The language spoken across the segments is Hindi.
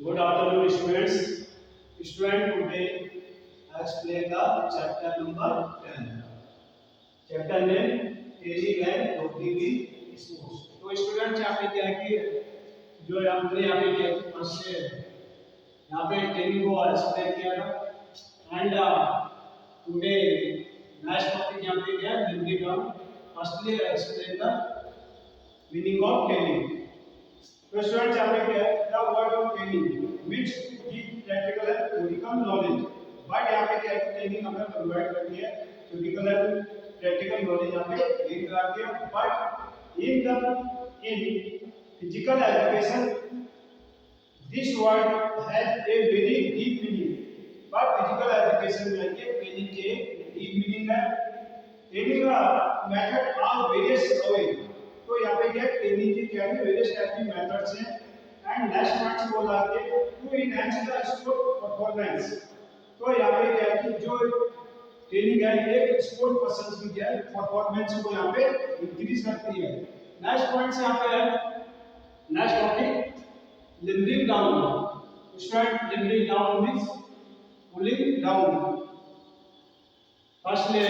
Good afternoon, students. Today I explain the chapter number 10. Chapter name training and operating sports. तो स्टूडेंट यहाँ पे क्या है कि जो हमने यहाँ पे क्या फर्स्ट से यहाँ पे ट्रेनिंग को एक्सप्लेन किया था एंड टुडे नेक्स्ट टॉपिक यहाँ पे क्या है हिंदी का firstly explain the meaning of training. तो स्टूडेंट यहाँ पे क्या है the word of training which give practical and theoretical knowledge. But यहाँ पे क्या है ट्रेनिंग हमें प्रोवाइड करती है थ्योरिटिकल एंड प्रैक्टिकल नॉलेज यहाँ पे गेन कराती है. But in physical education this word has a very deep meaning. But physical education में ये ट्रेनिंग के डीप मीनिंग है. ट्रेनिंग का मेथड आर वेरियस अवे. तो यहाँ पे क्या ट्रेनिंग की क्या है वेरियस टाइप की मेथड्स हैं. एंड नेक्स्ट पॉइंट से बोला है to enhance the sport performance. तो यहाँ पे क्या है कि जो ट्रेनिंग है एक स्पोर्ट पर्सन की क्या है परफॉर्मेंस को यहाँ पे इंक्रीज करती है. नेक्स्ट पॉइंट से यहाँ पे है next topic limbing down. Student limbing down means pulling down. Firstly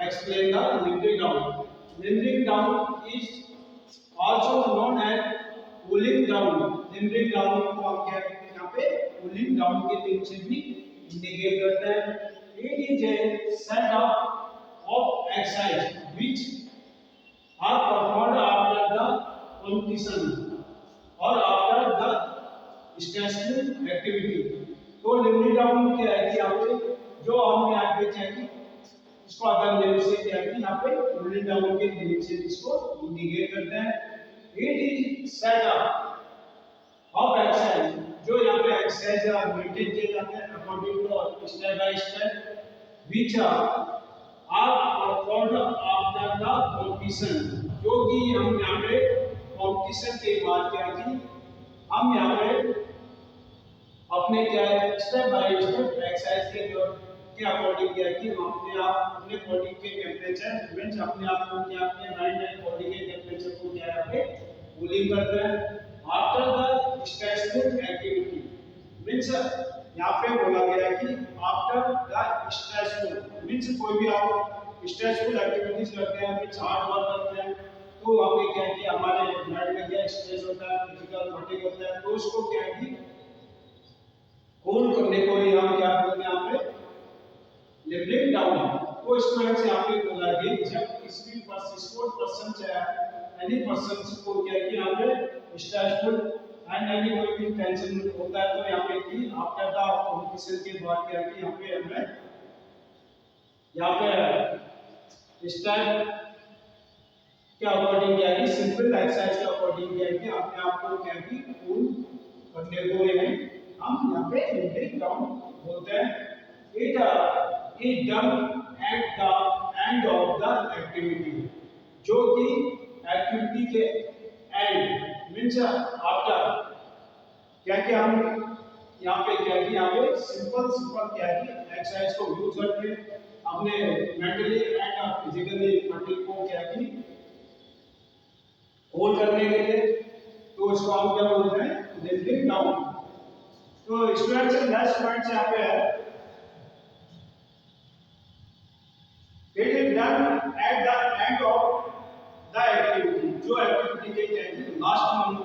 explain the limbing down. Limbing down is also known as pulling down. Limbing down को हम क्या यहाँ पे pulling down के नाम से भी इंडिकेट करते हैं. It is a set of exercise which are performed after the competition or after the stressful activity. तो limbing down क्या है कि यहाँ पे जो हम यहाँ पे चाहिए इसको अगर लेवल से क्या है यहाँ पे पुलिंग डाउन के नाम से इसको इंडिकेट करते हैं. It is setup of exercise जो यहाँ पे एक्सरसाइज मेंटेन किए जाते हैं according to step by step which are performed after the competition. जो कि हम यहाँ पे कंपटीशन के बाद क्या की हम यहाँ पे अपने क्या है स्टेप बाय स्टेप एक्सरसाइज के जो के अकॉर्डिंग क्या कि हम अपने आप अपने बॉडी के टेंपरेचर मींस अपने आप को क्या अपने माइंड एंड बॉडी के टेंपरेचर को क्या है पे कूलिंग करते हैं after the stressful activity. Means यहाँ पे बोला गया है कि आफ्टर द स्ट्रेसफुल मींस कोई भी आप स्ट्रेसफुल एक्टिविटीज करते हैं मींस हार्ड वर्क करते हैं तो वहाँ पे क्या है कि हमारे ब्लड में क्या स्ट्रेस होता है फिजिकल फटीग होता है. तो उसको क्या है कि कूल करने को ही हम क्या बोलते हैं यहाँ पे लिम्बिंग डाउन. तो स्टूडेंट्स यहाँ पे बोला कि जब किसी स्पोर्ट पर्सन चाहे एनी पर्सन को क्या है कि यहाँ पे स्ट्रेसफुल एंड एनी कोई भी टेंशन होता है तो यहाँ पे कि आफ्टर द कंपटीशन के बाद क्या है कि यहाँ पे हमें यहाँ पे स्टेप के अकॉर्डिंग क्या है कि सिंपल एक्सरसाइज के अकॉर्डिंग क्या है कि अपने आप को क्या है कि कूल करने को हम यहाँ पे लिम्बिंग डाउन बोलते हैं. It is done at the end of the activity. जो कि एक्टिविटी के एंड मींस आफ्टर क्या कि हम यहाँ पे क्या कि यहाँ पे सिंपल क्या है कि एक्सरसाइज को यूज करके अपने मेंटली एंड फिजिकली फटीग को क्या कि होल्ड करने के लिए. तो इसको हम क्या बोलते हैं लिम्बिंग डाउन. तो स्टूडेंट्स नेक्स्ट पॉइंट यहाँ पे है it is done at the end of the activity. जो एक्टिविटी के टाइम लास्ट में हम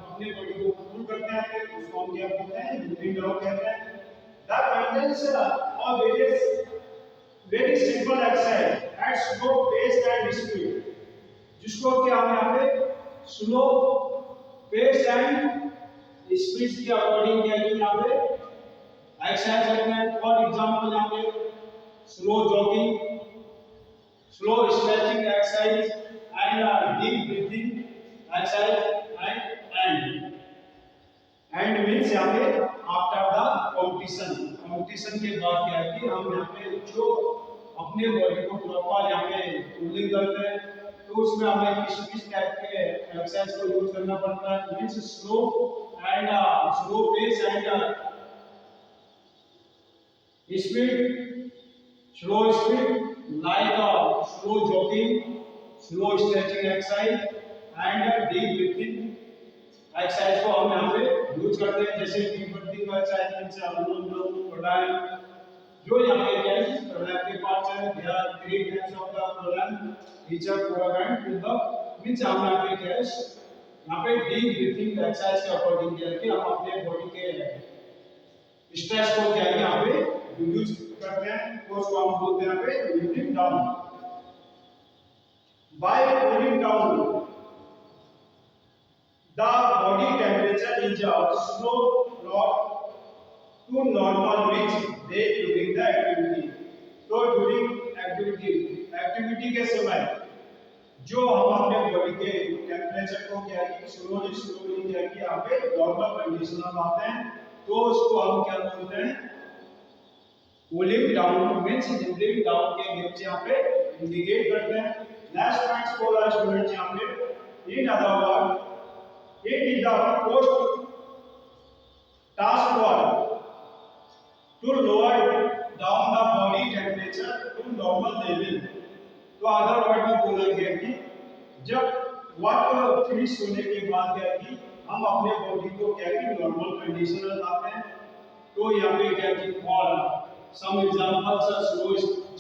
अपने बॉडी को कूल करते हैं उसको हम क्या बोलते हैं लिम्बिंग डाउन कहते हैं. the contents of very simple exercise at slow pace and speed. जिसको क्या हम यहाँ पे स्लो पेस एंड स्पीड के अकॉर्डिंग क्या है यहाँ पे एक्सरसाइज करते हैं. फॉर एग्जांपल यहाँ पे slow jogging slow stretching exercise and deep breathing exercise and means यहाँ पे after the competition के बाद क्या है कि हम यहाँ पे जो अपने बॉडी को प्रॉपर यहाँ पे कूलिंग करते हैं तो उसमें हमें किस टाइप के एक्सरसाइज को यूज करना पड़ता है. Means slow pace and speed like slow jogging, slow stretching exercise and deep breathing exercise को हम यहाँ पे यूज करते हैं, जैसे डीप ब्रीथिंग का एक्सरसाइज मींस अनुलोम विलोम प्राणायाम। जो यहाँ पे क्या है प्राणायाम के पार्ट्स हैं, there are 3 types of the pranayama which are programmed to the means हम यहाँ पे क्या है यहाँ पे डीप ब्रीथिंग एक्सरसाइज के अकॉर्डिंग क्या है कि हम अपने बॉडी के स्ट्रेस को क्या है यहाँ पे यूज करते हैं, तो उसको हम बोलते हैं यहाँ पे lifting down. By cooling down the body temperature is slow drop to normal which day during the activity। तो during activity के समय जो हम अपने बॉडी के टेम्परेचर को क्या है कि स्लोली क्या है कि यहाँ पे नॉर्मल कंडीशन में लाते हैं, तो उसको हम क्या बोलते हैं cooling down means lifting down के नीचे यहाँ पे इंडिकेट करते हैं। नेक्स्ट पॉइंट्स बोला स्टूडेंट्स यहाँ पे in other word it is the first task force to lower down the body temperature to normal level। तो अदर वर्ड में बोला गया कि जब वर्क फिनिश होने के बाद क्या है कि हम अपने बॉडी को क्या है कि नॉर्मल कंडीशन में लाते हैं, तो यहाँ पे क्या है कि for some examples are slow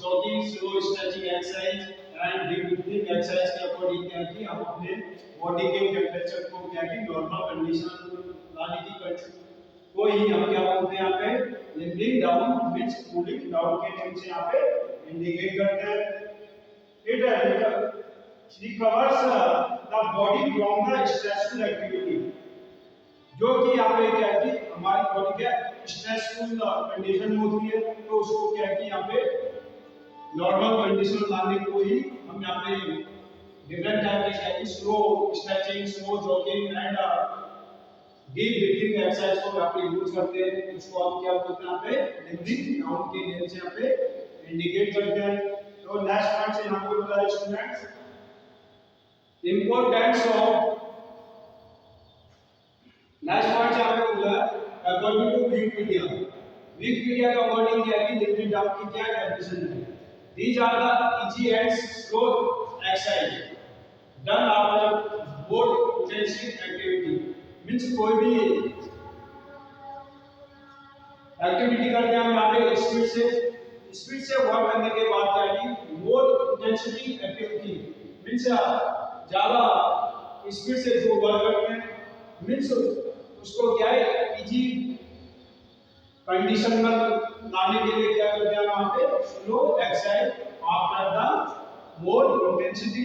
jogging, slow stretching exercise and deep breathing exercise के अकॉर्डिंग क्या है कि हम अपने बॉडी के टेम्परेचर को क्या है कि नॉर्मल कंडीशन लाने की कोशिश, तो ही हम क्या बोलते हैं यहाँ पे lifting down means cooling down के नीचे यहाँ पे इंडिकेट करते हैं। It recovers the body from the stressful activity, जो कि यहाँ पे क्या है कि हमारी बॉडी क्या स्ट्रेसफुल कंडीशन में होती है, तो उसको क्या है कि यहाँ पे नॉर्मल कंडीशन लाने को ही हम यहाँ पे डिफरेंट टाइप के slow stretching, slow jogging and deep breathing exercise को यहाँ पे यूज करते हैं। इसको हम क्या बोलते हैं यहाँ पे लिफ्टिंग डाउन के नेम से यहाँ पे इंडिकेट करते हैं। तो नेक्स्ट पॉइंट से यहाँ पे बोला है students importance of, next point यहाँ पे बोला अकॉर्डिंग टू विकिपीडिया का अकॉर्डिंग क्या है कि लिफ्टिंग डाउन की क्या डेफिनेशन है। These are the easy and slow exercise done after both intensive activity। Means कोई भी एक्टिविटी करते हैं हम यहाँ पे स्पीड से वर्क करने के बाद क्या है कि मोर इंटेंसिटी एक्टिविटी मींस ज्यादा स्पीड से जो वर्क करते हैं मींस उसको क्या है इजी कंडीशन में लाने के लिए क्या करते हैं वहां पे slow exercise after the more intensity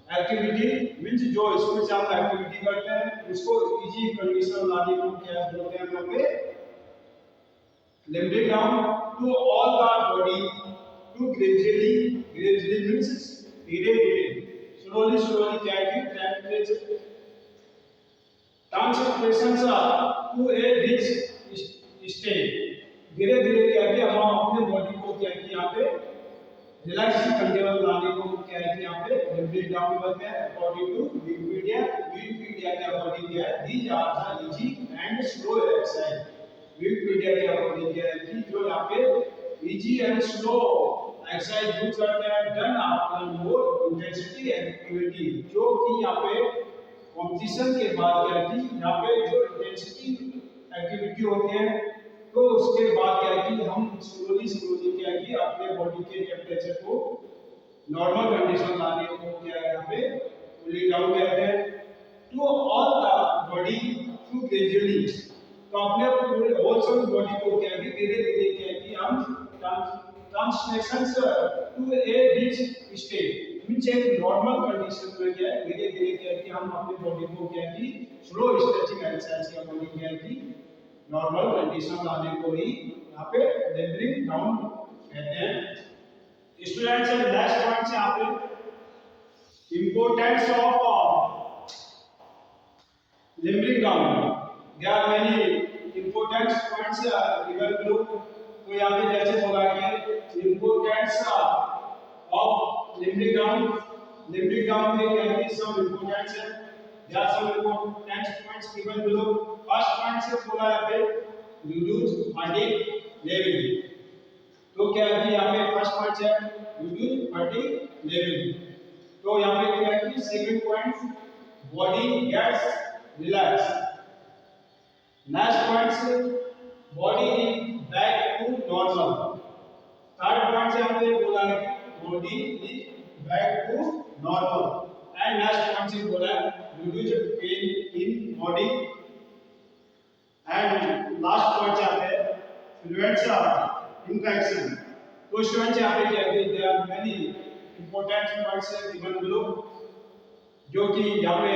activity means जो स्पीड से हम एक्टिविटी करते हैं उसको इजी कंडीशन लाने को क्या बोलते हैं वहां पे lifting down to all the body to gradually means धीरे स्लोली क्या है कि temperature translations to a rich state, धीरे क्या है कि हम अपने बॉडी को क्या है कि यहाँ पे रिलैक्स कंडीशन लाने को क्या है कि यहाँ पे लिफ्टिंग डाउन करते हैं अकॉर्डिंग टू विकिपीडिया के अकॉर्डिंग क्या है these are the easy and slow exercise. Wikipedia के अकॉर्डिंग क्या है कि जो यहाँ पे easy and slow exercise use करते हैं done after more intensity activity, जो कि यहाँ पे कंपटीशन के बाद क्या है कि यहाँ पे जो इंटेंसिटी एक्टिविटी होती है तो उसके बाद क्या है कि हम स्लोली क्या है कि अपने बॉडी के टेम्परेचर को नॉर्मल कंडीशन लाने को क्या है यहाँ पे कूलिंग डाउन कहते हैं। To all the body to gradually, तो अपने पूरे होल सेल बॉडी को क्या है कि धीरे क्या है कि हम translations to a rich state means एक नॉर्मल कंडीशन में क्या है धीरे क्या है कि हम अपने बॉडी को क्या है कि स्लो स्ट्रेचिंग एक्सरसाइज के अकॉर्डिंग क्या है कि नॉर्मल कंडीशन लाने को ही यहाँ पे लिफ्टिंग डाउन कहते हैं। स्टूडेंट्स नेक्स्ट पॉइंट से यहाँ पे importance of lifting down, there are many importance points given below. तो यहाँ पे जैसे बोला कि इंपॉर्टेंस ऑफ लिफ्टिंग डाउन में क्या है सब इंपॉर्टेंस है, there are some important points given below। First point से बोला है पे reduce fatigue level, तो क्या है कि यहाँ पे फर्स्ट पॉइंट है reduce fatigue level। तो यहाँ पे क्या है कि second point body gets relax. Next point, body is back to normal. Third point से हमने बोला है कि body is back to normal. And next point से बोला है reduce pain in body. And last point यहाँ पे प्रिवेंट्स इन्फेक्शन। तो स्टूडेंट्स यहाँ पे क्या है, there are many important points given below, जो कि यहाँ पे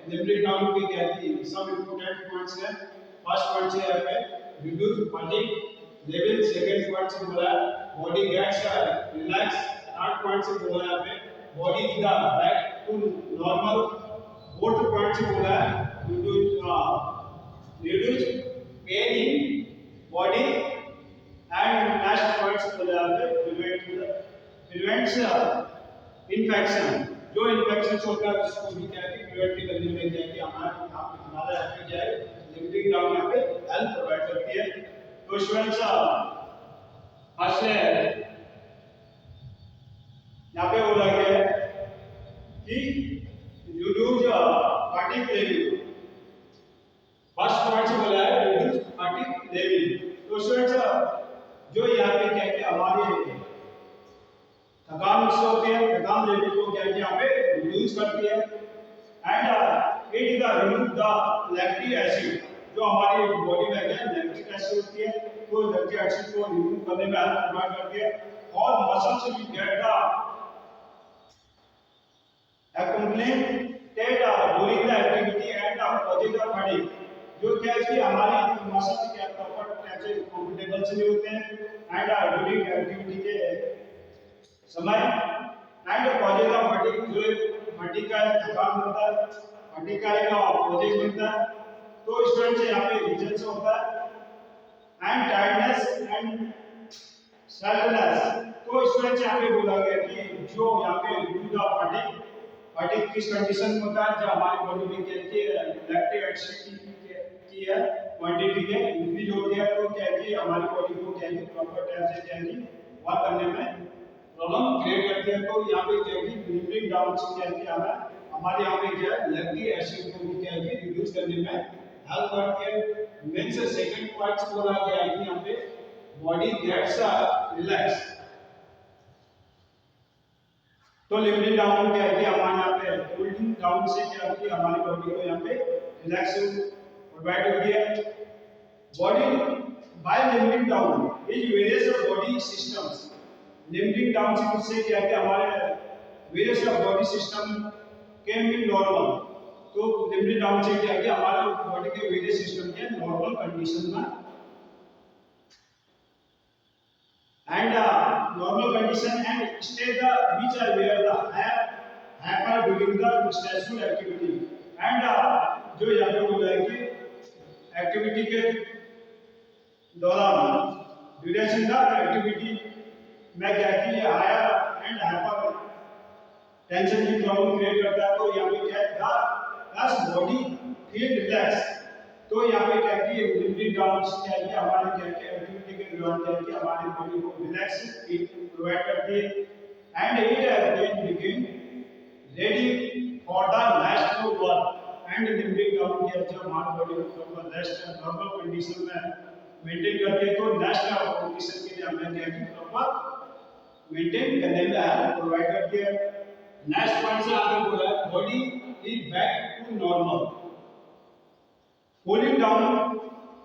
लिमिटेड डाउन पे क्या है सब इंपॉर्टेंट पॉइंट्स हैं। फर्स्ट पॉइंट से यहाँ पे reduce fatigue level. Second point से बोला body gets relax. Third point से बोला यहाँ पे body is back to normal. Fourth point से बोला reduce pain in body. And next point से बोला यहाँ पे प्रिवेंट्स इन्फेक्शन। जो इन्फेक्शन होता है उसको भी क्या है प्रिवेंट करने में क्या है हमारा यहाँ पे क्या है लिमिटिंग डाउन यहाँ पे हेल्प प्रोवाइड करती है। तो स्टूडेंट्स फर्स्ट यहाँ पे बोला गया है कि reduce fatigue level. First point से बोला है रिड्यूस फटीग लेवल। तो स्टूडेंट्स जो यहाँ पे क्या है हमारे थकान उससे होती है, थकान लेवल को क्या है यहाँ पे रिड्यूस करती है। And it is remove the lactic acid. जो हमारी बॉडी में क्या लैक्टिक एसिड होती है, तो लैक्टिक एसिड को रिमूव करने में हेल्प प्रोवाइड करती है। और मसल्स भी get the accumulated during the activity and causes the fatigue। जो क्या है कि हमारी मसल्स क्या प्रॉपर कैसे कंफर्टेबल से नहीं होते हैं एंड ड्यूरिंग एक्टिविटी के समय। एंड कॉजेज ऑफ फटीग, जो फटीग का थकान बनता है, फटीग का एक कॉजेज बनता है। तो स्टूडेंट्स यहाँ पे रीजन से होता है। And tiredness and selfless. तो स्टूडेंट्स यहाँ पे बोला गया कि जो यहाँ पे यूज ऑफ फटीग, फटीग किस कंडीशन में होता है जब हमारी बॉडी में क्या है लैक्टिक एसिड की है क्वांटिटी के इंक्रीज होती है। तो क्या है कि हमारी बॉडी को क्या है प्रॉपर टाइम से क्या है वर्क करने में प्रॉब्लम क्रिएट करती है। तो यहाँ पे क्या है कि लिमिटिंग डाउन से क्या है कि हमारे यहाँ पे क्या है लैक्टिक एसिड को भी क्या है रिड्यूस करने में हेल्प करती है। मींस सेकंड पॉइंट बोला गया है कि यहाँ पे बॉडी गेट्स रिलैक्स। तो लिमिटिंग डाउन क्या है कि हमारे यहाँ पे कूलिंग डाउन से क्या है कि हमारी बॉडी को यहाँ पे रिलैक्स प्रोवाइड होती है। Body by limiting down is various body systems. Limiting down से क्या है कि हमारे various body system can be normal. तो लिमिटिंग डाउन से क्या है कि हमारे बॉडी के वेरियस सिस्टम के नॉर्मल कंडीशन में and normal condition and state the which are where the happen during the stressful activity। and जो यहाँ पे बोला है कि एक्टिविटी के दौरान ड्यूरेशन द एक्टिविटी में क्या है कि हायर एंड हाइपर टेंशन की प्रॉब्लम क्रिएट करता है। तो यहाँ पे क्या है द बॉडी फील रिलैक्स। तो यहाँ पे क्या है कि लिमिटिंग डाउन क्या है कि हमारे क्या है कि एक्टिविटी के दौरान क्या है कि हमारी बॉडी को रिलैक्स प्रोवाइड करती है। And it then begin ready for the next work. And limiting down क्या है कि हमारी बॉडी को प्रॉपर रेस्ट नॉर्मल कंडीशन में मेंटेन करती है। तो नेक्स्ट कंडीशन के लिए हमें क्या है कि प्रॉपर मेंटेन करने में हेल्प प्रोवाइड करती है। नेक्स्ट पॉइंट से आगे बोला है body is back to normal. Cooling down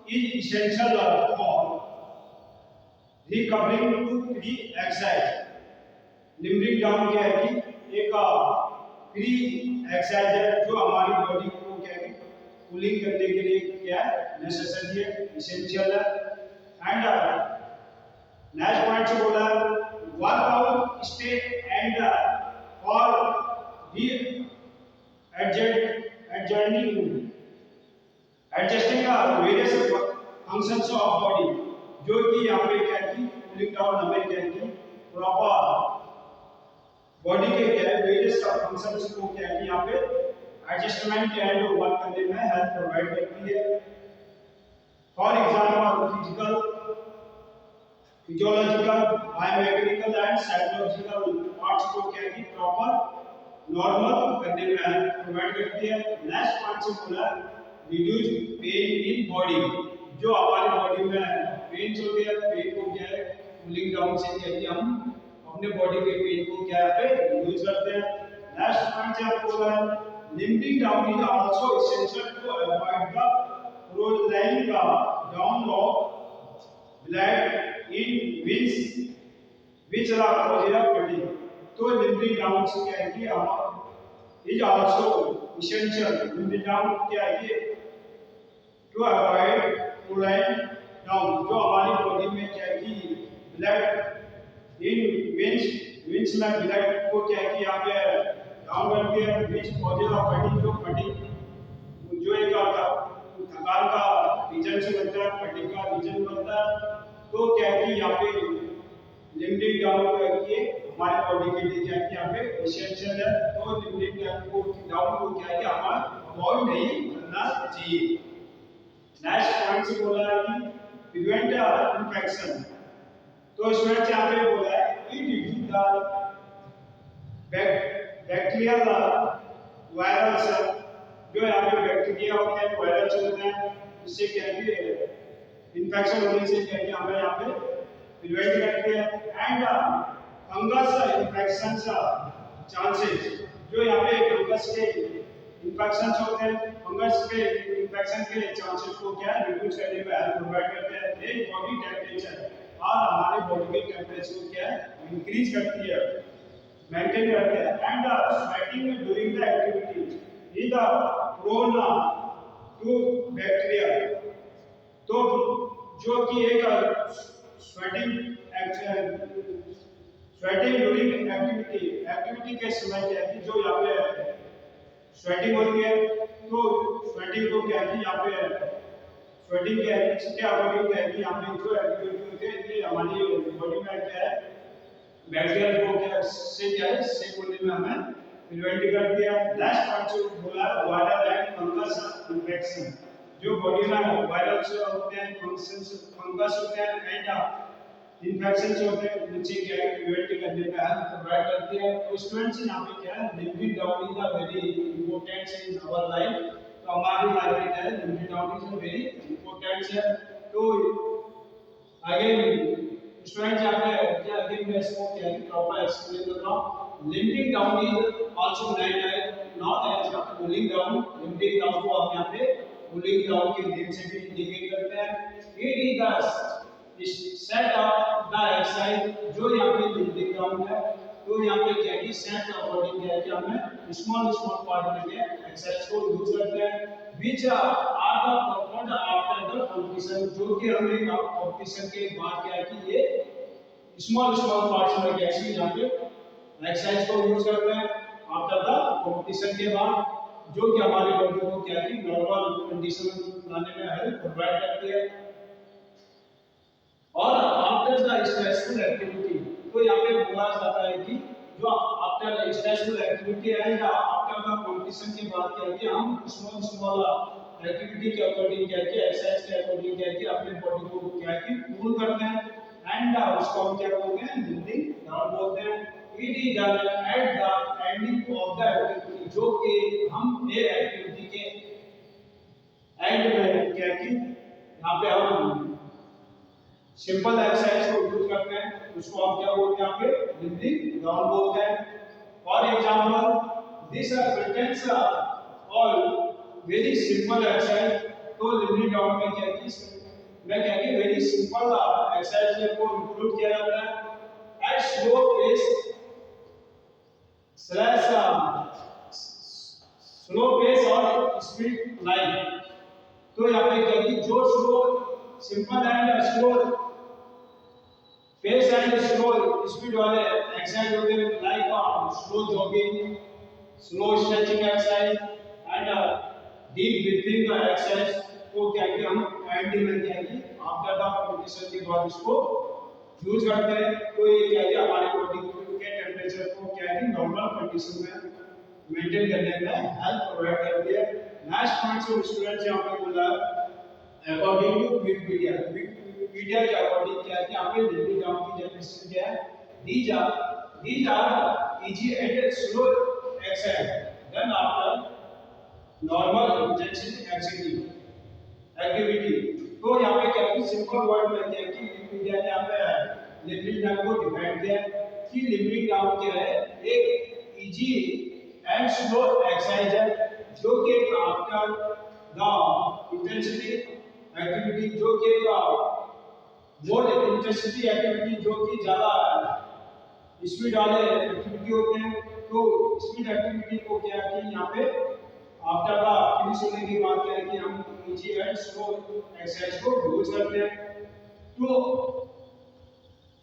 is essential for recovering to pre-exercise। Limiting down क्या है कि एक प्री एक्सरसाइज है जो हमारी बॉडी को क्या है कूलिंग करने के लिए क्या है नेसेसरी है, इसेंशियल है। एंड नेक्स्ट पॉइंट से बोला वर्कआउट स्टेट एंड और री एडजस्टिंग का वेरियस फंक्शंस ऑफ बॉडी। जो कि यहाँ पे क्या है कि कूलिंग डाउन हमें क्या है कि प्रॉपर बॉडी के क्या है वेरियस फंक्शंस को क्या है कि यहाँ पे एडजस्टमेंट एंड वर्क करने में हेल्प प्रोवाइड करती है। For example physiological biomechanical and psychological parts को क्या है कि प्रॉपर नॉर्मल करने में हेल्प प्रोवाइड करती है। नेक्स्ट पॉइंट से बोला रिड्यूस पेन इन बॉडी, जो हमारी बॉडी में पेन होती है, पेन को क्या है कूलिंग डाउन से क्या है कि हम अपने बॉडी के पेन को क्या है रिड्यूस करते हैं। नेक्स्ट पॉइंट से आपको बोला limiting down is also essential to avoid the prolong down of blood in veins which are caused of fatigue। तो लिमिटिंग डाउन से क्या है कि हम is also essential, limiting down क्या है कि टू अवॉइड प्रोलैंग डाउन, जो हमारी बॉडी में क्या है कि ब्लड इन वेन्स में ब्लड को क्या है कि यहाँ पे डाउन करती है, विच कॉजेज ऑफ फटीग, जो फटीग जो एक थकान का रीजन से बनता है, फटीग का रीजन बनता है। तो क्या है कि यहाँ पे लिमिटिंग डाउन करके हमारे बॉडी के लिए क्या है कि यहाँ पे एसेंशियल है। तो लिमिटिंग डाउन को क्या है कि हमें अवॉइड नहीं करना चाहिए। नेक्स्ट पॉइंट से बोला है कि प्रिवेंट इन्फेक्शन। तो इसमें क्या पे बोला है it reduce the bacterial virus, जो यहाँ पे बैक्टीरिया होते हैं, वायरस होते हैं, इससे क्या है कि इन्फेक्शन होने से क्या है कि हमें यहाँ पे प्रिवेंट करते हैं। एंड फंगस इन्फेक्शन चांसेस, जो यहाँ पे फंगस के इन्फेक्शन होते हैं, फंगस के इन्फेक्शन के चांसेस को क्या है रिड्यूस करने में हेल्प प्रोवाइड करते हैं। ये बॉडी टेम्परेचर और हमारे बॉडी के टेम्परेचर को क्या है इंक्रीज करती है, मेंटेन करते हैं। And sweating during the activity is prone to bacteria, तो जो कि एक स्वेटिंग ड्यूरिंग एक्टिविटी के समय क्या है कि जो यहाँ पे स्वेटिंग होती है, तो स्वेटिंग को क्या है कि यहाँ पे स्वेटिंग क्या है इसके अकॉर्डिंग क्या है कि यहाँ पे जो एक्टिविटी होती है ये हमारी बॉडी में क्या है बैक्टीरिया को क्या से क्या है सेफ होने में हमें प्रिवेंट करती है। नेक्स्ट पॉइंट जो बोला वायरल एंड फंगस इन्फेक्शन, जो बॉडी में वायरल से होते हैं, फंगस होते हैं एंड इन्फेक्शन से होते हैं, उनसे क्या है प्रिवेंट करने का हेल्प प्रोवाइड करती है। तो स्टूडेंट्स यहाँ पे क्या है limiting down is a very important in our life. तो हमारी लाइफ में क्या है limiting down is very important है। तो अगेन स्टूडेंट्स यहाँ पे क्या अगेन मैं इसको क्या है प्रॉपर एक्सप्लेन कर रहा हूँ। Limiting down is also not as cooling down. Limiting down को हम यहाँ पे कूलिंग डाउन के नेम से भी इंडिकेट करते हैं। It is the set of the exercise, जो यहाँ पे लिमिटिंग डाउन है, तो यहाँ पे क्या है सेट अकॉर्डिंग क्या है कि हमें स्मॉल पार्ट में क्या एक्सरसाइज को यूज करते हैं which are the performed after the competition, जो कि हमें कंपटीशन के बाद क्या है कि ये स्मॉल पार्ट्स में क्या है यहाँ पे एक्सरसाइज को यूज करते हैं आफ्टर द कंपटीशन के बाद, जो कि हमारे बॉडी को क्या है कि नॉर्मल कंडीशन लाने में हेल्प प्रोवाइड करती है। और आफ्टर द स्ट्रेसफुल एक्टिविटी, तो यहाँ पे बोला जाता है कि जो after stressful activity and after the competition के बाद क्या है कि हम स्मॉल एक्टिविटी के अकॉर्डिंग क्या है कि एक्सरसाइज के अकॉर्डिंग क्या है कि अपने बॉडी को क्या है कि कूल करते हैं एंड उसको हम क्या बोलते हैं लिमिटिंग डाउन बोलते हैं। It is done at the ending of the activity, जो कि हम ये एक्टिविटी के एंड में क्या है कि यहाँ पे हम सिंपल एक्सरसाइज को यूज करते हैं, उसको हम क्या बोलते हैं यहाँ पे लिमिटिंग डाउन बोलते हैं। For example this contents all very simple exercise. तो लिमिटिंग डाउन में क्या है मैं क्या कि वेरी सिंपल एक्सरसाइज को इंक्लूड किया जाता है at slow pace slash slow pace और स्पीड लाइन। तो यहाँ पे क्या कि जो slow simple and slow pace and slow speed वाले एक्सरसाइज होते हैं like slow jogging, slow stretching exercise and deep breathing exercise को क्या कि हम एंड में क्या कि आफ्टर द कंपटीशन के बाद इसको यूज करते हैं। तो ये क्या है हमारे बॉडी के टेम्परेचर को क्या है नॉर्मल कंडीशन में मेंटेन करने में हेल्प प्रोवाइड करती है। नेक्स्ट पॉइंट से स्टूडेंट्स यहाँ पे बोला अकॉर्डिंग टू विकिपीडिया के अकॉर्डिंग क्या है कि यहाँ पे लिमिटिंग डाउन की डेफिनेशन क्या है, these are easy and slow exercise done after normal intensity activity। तो यहाँ पे क्या है सिंपल वर्ड में क्या है कि विकिपीडिया ने यहाँ पे लिमिटिंग टाइम को डिफाइन किया है कि लिमिटिंग टाइम क्या है एक इजी एंड स्लो एक्सरसाइज है जो कि आफ्टर द इंटेंसिटी एक्टिविटी जो कि मोर इंटेंसिटी एक्टिविटी जो कि ज्यादा स्पीड वाले एक्टिविटी होते हैं तो स्पीड एक्टिविटी को क्या है कि यहाँ पे आफ्टर द फिनिश होने के बाद क्या है कि हम इजी एंड स्लो एक्सरसाइज को यूज करते हैं तो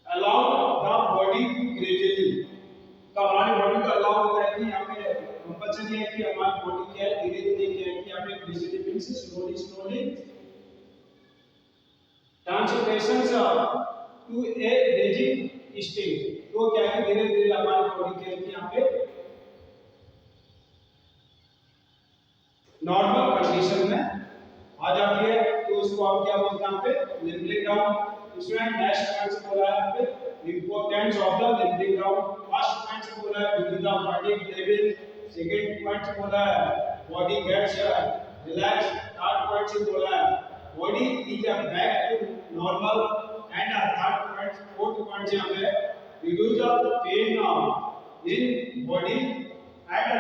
allow the body to gradually. तो हमारी बॉडी को अलाउ होता है कि यहाँ पे कंपल्सरी है कि हमारी बॉडी क्या है धीरे धीरे क्या है कि यहाँ पे gradually means slowly transformation to a rigid state. तो क्या है धीरे धीरे हमारी बॉडी क्या है कि यहाँ पे नॉर्मल कंडीशन में आ जाती है तो उसको हम क्या बोलते हैं यहाँ पे limiting down. Student next point से बोला है यहाँ पे importance of the limiting down. First point से बोला है with the body level. Second point से बोला है body gets relax. Third point से बोला है body is a back to normal and third point fourth point से हमें reduce the pain in body and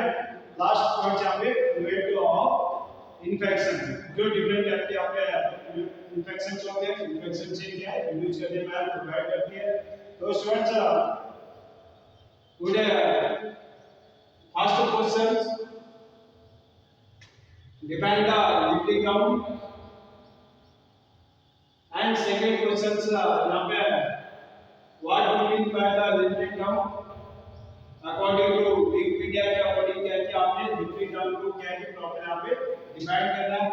last point यहाँ पे प्रिवेंटिव ऑफ इन्फेक्शन। जो डिफरेंट टाइप के यहाँ पे इन्फेक्शन होते हैं इन्फेक्शन से क्या है रिड्यूस करने में हेल्प प्रोवाइड करती है। तो students today first question define the limiting down and second question यहाँ पे what do mean by the limiting down. According to Wikipedia के अकॉर्डिंग क्या है कि आपने लिमिटिंग डाउन को क्या है कि प्रॉपर यहाँ पे डिफाइन करना है।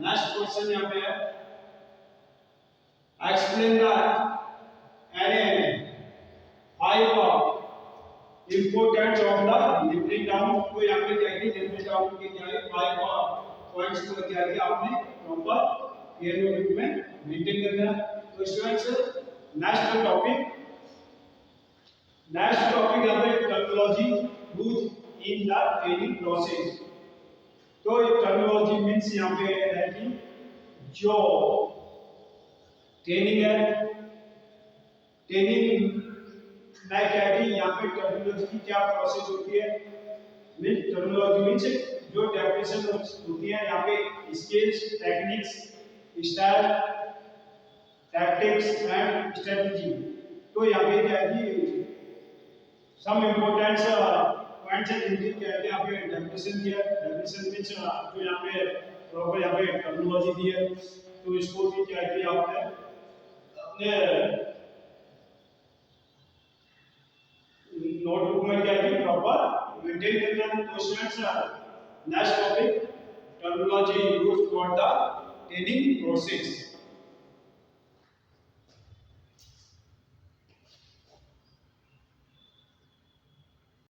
नेक्स्ट क्वेश्चन यहाँ पे है explain the an five importance of the limiting down. तो यहाँ पे क्या है कि लिमिटिंग डाउन के क्या है फाइव पॉइंट्स को क्या है कि आपने प्रॉपर क्लियर रूप में मेंटेन करना है। तो स्टूडेंट्स नेक्स्ट टॉपिक यहाँ पे terminology use in the training process. तो ये टर्मिनोलॉजी मींस यहाँ पे है कि जो ट्रेनिंग है ट्रेनिंग में क्या है कि यहाँ पे टर्मिनोलॉजी की क्या प्रोसेस होती है। मींस टर्मिनोलॉजी मींस जो डेफिनेशन होती है यहाँ पे skills techniques style tactics and strategy. तो यहाँ पे क्या है कि सम इम्पोर्टेंट पॉइंट्स हैं जिनकी क्या है कि यहाँ पे डेफिनेशन दिया है। डेफिनेशन मींस जो यहाँ पे प्रॉपर यहाँ पे टर्मिनोलॉजी दी है तो इसको भी क्या है कि आपने अपने नोटबुक में क्या है कि प्रॉपर मेंटेन करना है। तो students next topic terminology used for the training process.